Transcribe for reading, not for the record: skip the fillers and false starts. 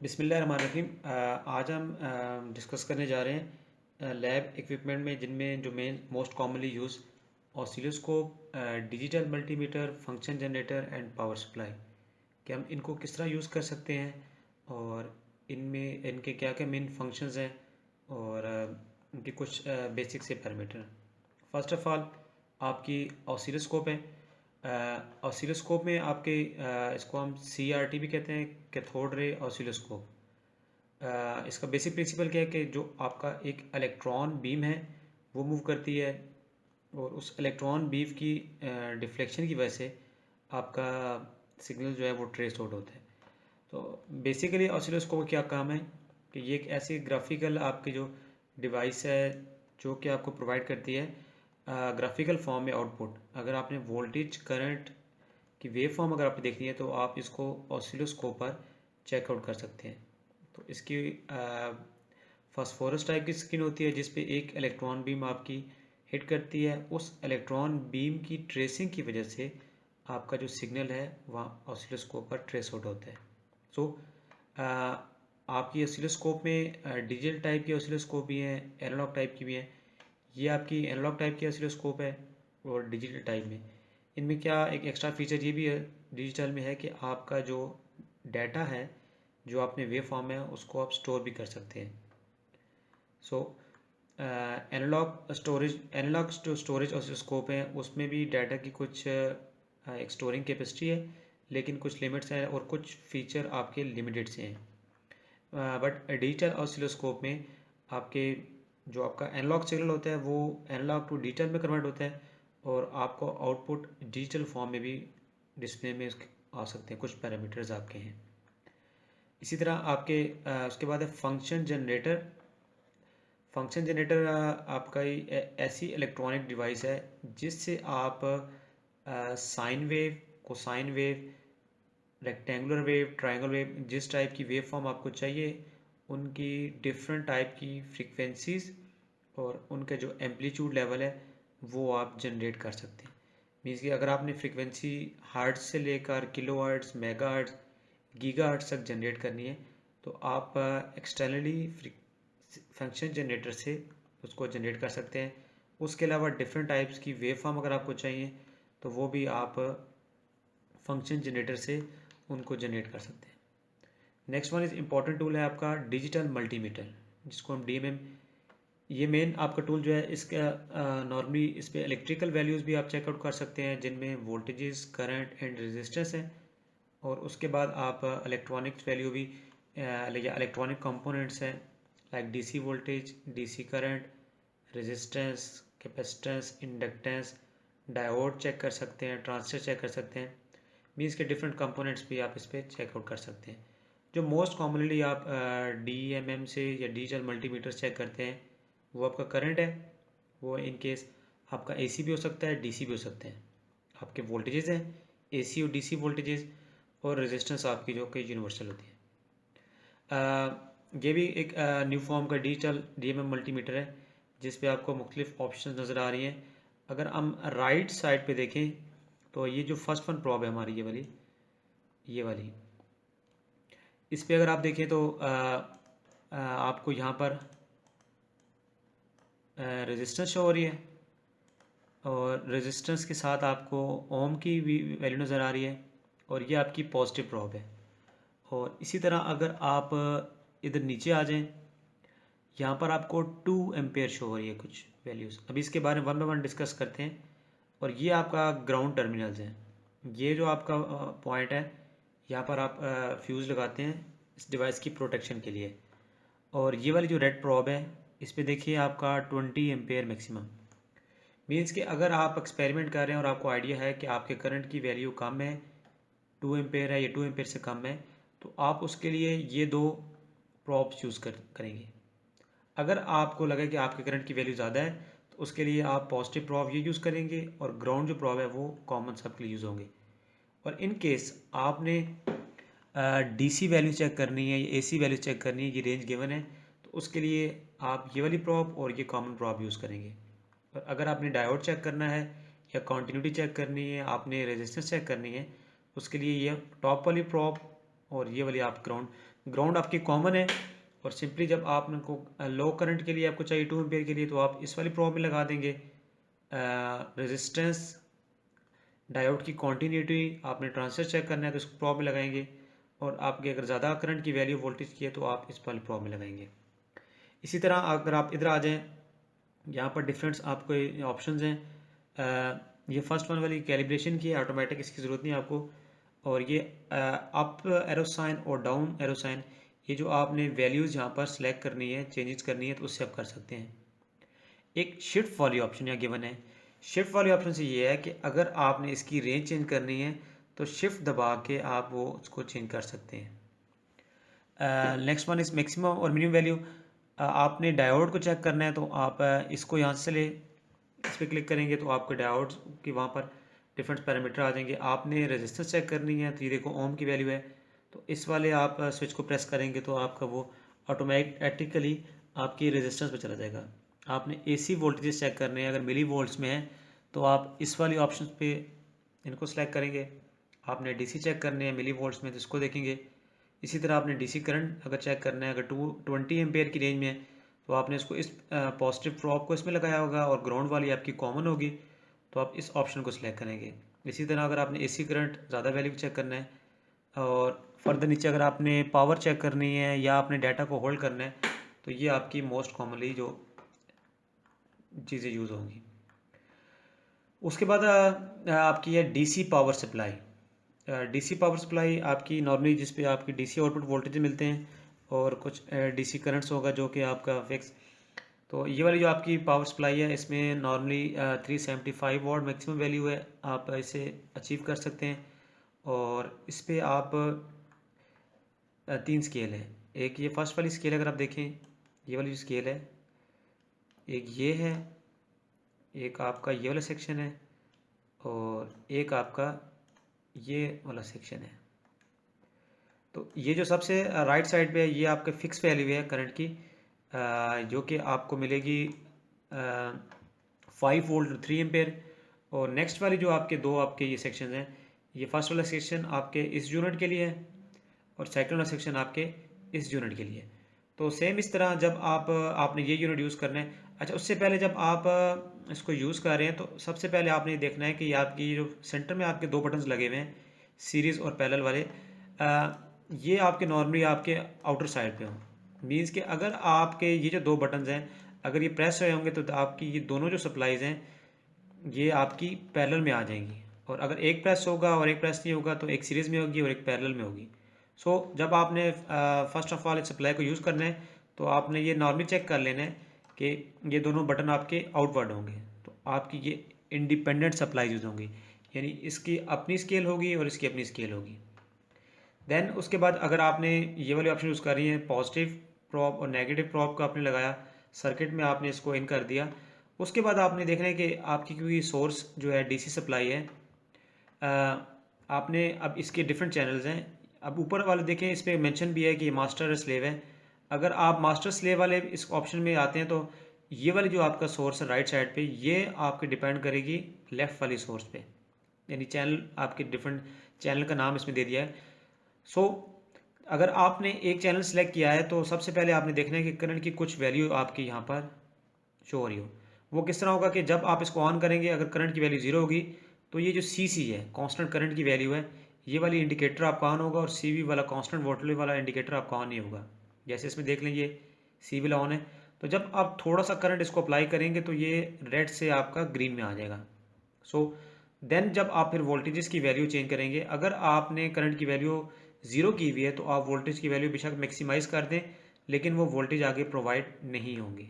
बिस्मिल्लाहिर्रहमानिर्रहीम। आज हम डिस्कस करने जा रहे हैं लैब इक्विपमेंट में जिनमें जो main most commonly use oscilloscope, digital multimeter, function generator and power supply, कि हम इनको किस तरह यूज़ कर सकते हैं और इनमें इनके क्या क्या मेन फंक्शंस हैं और उनके कुछ बेसिक से पैरामीटर। फर्स्ट ऑफ ऑल आपकी ऑसिलोस्कोप है। ऑसिलोस्कोप में आपके इसको हम CRT भी कहते हैं, कैथोड रे ऑसिलोस्कोप। इसका बेसिक प्रिंसिपल क्या है कि जो आपका एक इलेक्ट्रॉन बीम है वो मूव करती है और उस इलेक्ट्रॉन बीम की डिफ्लेक्शन की वजह से आपका सिग्नल जो है वो ट्रेस आउट होता है। तो बेसिकली ऑसिलोस्कोप का क्या काम है कि ये एक ऐसी ग्राफिकल आपकी जो डिवाइस है जो कि आपको प्रोवाइड करती है ग्राफिकल फॉर्म में आउटपुट। अगर आपने वोल्टेज करंट की वेव फॉर्म अगर आपने देखनी है तो आप इसको ऑसिलोस्कोप पर चेकआउट कर सकते हैं। तो इसकी फास्फोरस टाइप की स्क्रीन होती है जिस पे एक इलेक्ट्रॉन बीम आपकी हिट करती है। उस इलेक्ट्रॉन बीम की ट्रेसिंग की वजह से आपका जो सिग्नल है वहाँ ऑसिलोस्कोप पर ट्रेस आउट होता है। सो आपकी ऑसिलोस्कोप में डिजिटल टाइप की ऑसिलोस्कोप भी हैं, एनालॉग टाइप की भी हैं। ये आपकी एनालॉग टाइप की ऑसिलोस्कोप है और डिजिटल टाइप में इनमें क्या एक एक्स्ट्रा फीचर ये भी है डिजिटल में है कि आपका जो डाटा है जो आपने वेव फॉर्म में है उसको आप स्टोर भी कर सकते हैं। सो एनालॉग स्टोरेज ऑसिलोस्कोप है उसमें भी डाटा की कुछ एक स्टोरिंग कैपेसिटी है, लेकिन कुछ लिमिट्स हैं और कुछ फीचर आपके लिमिटेड से हैं। बट डिजिटल ऑसिलोस्कोप में आपके जो आपका एनालॉग सिग्नल होता है वो एनालॉग टू डिजिटल में कन्वर्ट होता है और आपको आउटपुट डिजिटल फॉर्म में भी डिस्प्ले में आ सकते हैं, कुछ पैरामीटर्स आपके हैं। इसी तरह आपके उसके बाद है फंक्शन जनरेटर। फंक्शन जनरेटर आपका ही ऐसी इलेक्ट्रॉनिक डिवाइस है जिससे आप sine wave, cosine wave, rectangular wave, triangle wave, जिस टाइप की वेव फॉर्म आपको चाहिए उनकी डिफरेंट टाइप की फ्रीक्वेंसीज और उनका जो एम्पलीट्यूड लेवल है वो आप जनरेट कर सकते हैं। मीन्स कि अगर आपने फ्रीक्वेंसी हर्ट्ज से लेकर kilo hertz, mega hertz, giga hertz तक जनरेट करनी है तो आप एक्सटर्नली फंक्शन जनरेटर से उसको जनरेट कर सकते हैं। उसके अलावा डिफरेंट टाइप्स की वेव फॉर्म अगर आपको चाहिए तो वो भी आप फंक्शन जनरेटर से उनको जनरेट कर सकते हैं। Next one is important tool है आपका डिजिटल मल्टीमीटर, जिसको हम DMM। ये मेन आपका टूल जो है इसका नॉर्मली इस पर इलेक्ट्रिकल वैल्यूज़ भी आप चेकआउट कर सकते हैं जिनमें वोल्टेजेस, करंट एंड रेजिस्टेंस हैं। और उसके बाद आप इलेक्ट्रॉनिक्स वैल्यू भी या इलेक्ट्रॉनिक कंपोनेंट्स हैं like DC voltage, DC current, resistance, capacitance, inductance, diode check कर सकते हैं, ट्रांजिस्टर चेक कर सकते हैं। मीन्स के डिफरेंट कंपोनेंट्स भी आप इस पर चेकआउट कर सकते हैं। जो मोस्ट कॉमनली आप DMM से या डिजिटल मल्टीमीटर चेक करते हैं वो आपका करंट है। वो इन केस आपका AC भी हो सकता है, DC भी हो सकते हैं। आपके वोल्टेजेस हैं AC और DC वोल्टेजेस, और रेजिस्टेंस आपकी जो कि यूनिवर्सल होती है। ये भी एक न्यू फॉर्म का डिजिटल DMM मल्टीमीटर है जिस पे आपको मुख्तलिफ ऑप्शन नज़र आ रही हैं। अगर हम राइट साइड पे देखें तो ये जो फर्स्ट वन प्रॉब है हमारी ये वाली इस पे अगर आप देखें तो आपको यहाँ पर रेजिस्टेंस शो हो रही है और रेजिस्टेंस के साथ आपको ओम की भी वैल्यू नज़र आ रही है और ये आपकी पॉजिटिव प्रॉब है। और इसी तरह अगर आप इधर नीचे आ जाएं, यहाँ पर आपको 2 एम्पेयर शो हो रही है कुछ वैल्यूज़। अभी इसके बारे में वन बाय वन डिस्कस करते हैं। और ये आपका ग्राउंड टर्मिनल्स हैं। ये जो आपका पॉइंट है यहाँ पर आप फ्यूज़ लगाते हैं इस डिवाइस की प्रोटेक्शन के लिए। और ये वाली जो रेड प्रॉब है इस पे देखिए आपका 20 एम्पेयर मैक्सिमम। मीन्स कि अगर आप एक्सपेरिमेंट कर रहे हैं और आपको आइडिया है कि आपके करंट की वैल्यू कम है, 2 एम्पेयर है या 2 एम्पेयर से कम है, तो आप उसके लिए ये दो प्रॉब्स यूज़ करेंगे। अगर आपको लगे कि आपके करंट की वैल्यू ज़्यादा है तो उसके लिए आप पॉजिटिव प्रॉब ये यूज़ करेंगे और ग्राउंड जो प्रॉब है वो कॉमन सबके लिए यूज़ होंगे। और इन केस आपने DC वैल्यू चेक करनी है या AC वैल्यू चेक करनी है, ये रेंज गिवन है, तो उसके लिए आप ये वाली प्रॉब और ये कॉमन प्रॉब यूज़ करेंगे। और अगर आपने डायोड चेक करना है या कॉन्टिन्यूटी चेक करनी है, आपने रेजिस्टेंस चेक करनी है, उसके लिए ये टॉप वाली प्रॉब और ये वाली आप ग्राउंड आपकी कॉमन है। और सिंपली जब आपको लो करंट के लिए आपको चाहिए 2 एम्पेयर के लिए, तो आप इस वाली प्रोब में लगा देंगे। रेजिस्टेंस, डायोड की कॉन्टीन्यूटी, आपने ट्रांजिस्टर चेक करना है तो इसको प्रोब में लगाएंगे। और आपके अगर ज़्यादा करंट की वैल्यू वोल्टेज की है तो आप इस वाली प्रोब में लगाएंगे। इसी तरह अगर आप इधर आ जाएं, यहाँ पर डिफरेंट आपको ऑप्शंस हैं। ये फर्स्ट वन वाली कैलिब्रेशन की है, ऑटोमेटिक, इसकी ज़रूरत नहीं है आपको। और ये अप एरो साइन और डाउन एरो साइन, ये जो आपने वैल्यूज़ यहाँ पर सेलेक्ट करनी है, चेंजेस करनी है, तो उससे आप कर सकते हैं। एक शिफ्ट वाली ऑप्शन यहाँ गिवन है। शिफ्ट वाले ऑप्शन से ये है कि अगर आपने इसकी रेंज चेंज करनी है तो शिफ्ट दबा के आप वो उसको चेंज कर सकते हैं। नेक्स्ट वन इस मैक्सिमम और मिनिमम वैल्यू। आपने डायोड को चेक करना है तो आप इसको यहाँ से इस पर क्लिक करेंगे तो आपके डायोड की वहाँ पर डिफरेंट पैरामीटर आ जाएंगे। आपने रेजिस्टेंस चेक करनी है तो ये देखो ओम की वैल्यू है, तो इस वाले आप स्विच को प्रेस करेंगे तो आपका वो ऑटोमेटिकली आपकी रेजिस्टेंस पे चला जाएगा। आपने एसी वोल्टेज चेक करने हैं, अगर मिली वोल्ट्स में है तो आप इस वाली ऑप्शन पे इनको सेलेक्ट करेंगे। आपने डीसी चेक करने हैं मिली वोल्ट्स में तो इसको देखेंगे। इसी तरह आपने डीसी करंट अगर चेक करना है, अगर 20 एम्पेयर की रेंज में है तो आपने इसको इस पॉजिटिव प्रोब को इसमें लगाया होगा और ग्राउंड वाली आपकी कॉमन होगी, तो आप इस ऑप्शन को सिलेक्ट करेंगे। इसी तरह अगर आपने एसी करंट ज़्यादा वैल्यू चेक करना है और फर्दर नीचे अगर आपने पावर चेक करनी है या आपने डाटा को होल्ड करना है, तो ये आपकी मोस्ट कॉमनली जो चीज़ें यूज़ होंगी। उसके बाद आपकी है DC power supply. DC power supply आपकी नॉर्मली जिस पे आपकी डीसी आउटपुट वोल्टेज मिलते हैं और कुछ डीसी करंट्स होगा जो कि आपका फिक्स। तो ये वाली जो आपकी पावर सप्लाई है इसमें नॉर्मली 375 वाट मैक्सिमम वैल्यू है, आप इसे अचीव कर सकते हैं। और इस पे आप 3 स्केल है। एक ये फर्स्ट वाली स्केल अगर आप देखें, ये वाली जो स्केल है, एक ये है, एक आपका ये वाला सेक्शन है और एक आपका ये वाला सेक्शन है। तो ये जो सबसे राइट साइड पे है ये आपके फिक्स वैल्यू है करंट की, जो कि आपको मिलेगी 5 वोल्ट 3 एम्पेयर। और नेक्स्ट वाली जो आपके दो आपके ये सेक्शन हैं, ये फर्स्ट वाला सेक्शन आपके इस यूनिट के लिए है और सेकंड वाला सेक्शन आपके इस यूनिट के लिए। तो सेम इस तरह जब आपने ये यूनिट यूज़ करना है। अच्छा, उससे पहले जब आप इसको यूज़ कर रहे हैं तो सबसे पहले आपने देखना है कि आपकी जो सेंटर में आपके 2 बटन्स लगे हुए हैं सीरीज़ और पैरेलल वाले, ये आपके नॉर्मली आपके आउटर साइड पे हों। मीन्स कि अगर आपके ये जो 2 बटन्स हैं अगर ये प्रेस हुए होंगे तो आपकी ये दोनों जो सप्लाईज हैं ये आपकी पैरेलल में आ जाएंगी। और अगर एक प्रेस होगा और एक प्रेस नहीं होगा तो एक सीरीज़ में होगी और एक पैरेलल में होगी। सो जब आपने फर्स्ट ऑफ ऑल इस सप्लाई को यूज़ करना है तो आपने ये नॉर्मली चेक कर लेना है कि ये दोनों बटन आपके आउटवर्ड होंगे, तो आपकी ये इंडिपेंडेंट सप्लाई यूज़ होंगी, यानी इसकी अपनी स्केल होगी और इसकी अपनी स्केल होगी। देन उसके बाद अगर आपने ये वाले ऑप्शन यूज़ कर रही हैं, पॉजिटिव प्रॉप और नेगेटिव प्रॉप को आपने लगाया, सर्किट में आपने इसको इन कर दिया। उसके बाद आपने देखना है कि आपकी क्योंकि सोर्स जो है डीसी सप्लाई है, आपने अब इसके डिफरेंट चैनल्स हैं। अब ऊपर वाले देखें, इस पर मेंशन भी है कि मास्टर और स्लेव है। अगर आप मास्टर स्लेव वाले इस ऑप्शन में आते हैं तो ये वाली जो आपका सोर्स है राइट साइड पे, ये आपके डिपेंड करेगी लेफ़्ट वाली सोर्स पे, यानी चैनल आपके डिफरेंट चैनल का नाम इसमें दे दिया है। सो अगर आपने एक चैनल सेलेक्ट किया है तो सबसे पहले आपने देखना है कि करंट की कुछ वैल्यू आपकी यहाँ पर शो हो रही हो। वो किस तरह होगा कि जब आप इसको ऑन करेंगे अगर करंट की वैल्यू 0 होगी तो ये जो सी है कांस्टेंट करंट की वैल्यू है, ये वाली इंडिकेटर आपका ऑन होगा और सी वाला कांस्टेंट वोल्टेज वाला इंडिकेटर आपका ऑन नहीं होगा। जैसे इसमें देख लेंगे सी वाला ऑन है, तो जब आप थोड़ा सा करंट इसको अप्लाई करेंगे तो ये रेड से आपका ग्रीन में आ जाएगा। सो देन जब आप फिर वोल्टेजेस की वैल्यू चेंज करेंगे, अगर आपने करंट की वैल्यू 0 की हुई है तो आप वोल्टेज की वैल्यू बेशक मैक्सिमाइज़ कर दें, लेकिन वो वोल्टेज आगे प्रोवाइड नहीं होंगी।